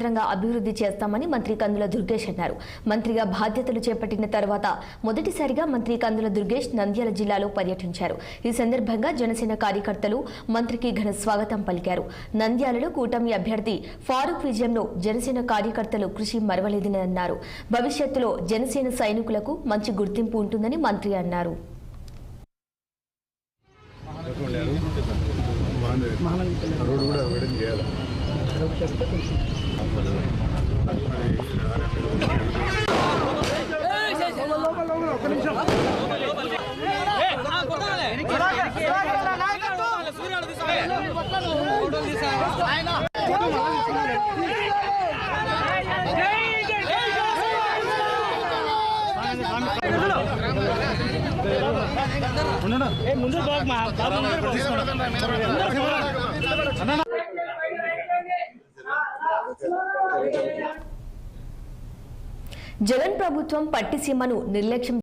అభివృద్ధి చేస్తామని మంత్రి కందుల దుర్గేష్ అన్నారు. మంత్రిగా బాధ్యతలు చేపట్టిన తర్వాత మొదటిసారిగా మంత్రి కందుల దుర్గేష్ నంద్యాల జిల్లాలో పర్యటించారు. ఈ సందర్భంగా జనసేన కార్యకర్తలు మంత్రికి ఘన స్వాగతం పలికారు. నంద్యాలలో కూటమి అభ్యర్థి ఫారూక్ విజయంలో జనసేన కార్యకర్తలు కృషి మరవలేదని అన్నారు. భవిష్యత్తులో జనసేన సైనికులకు మంచి గుర్తింపు ఉంటుందని మంత్రి అన్నారు. జగన్ ప్రభుత్వం పట్టిసీమను నిర్లక్ష్యం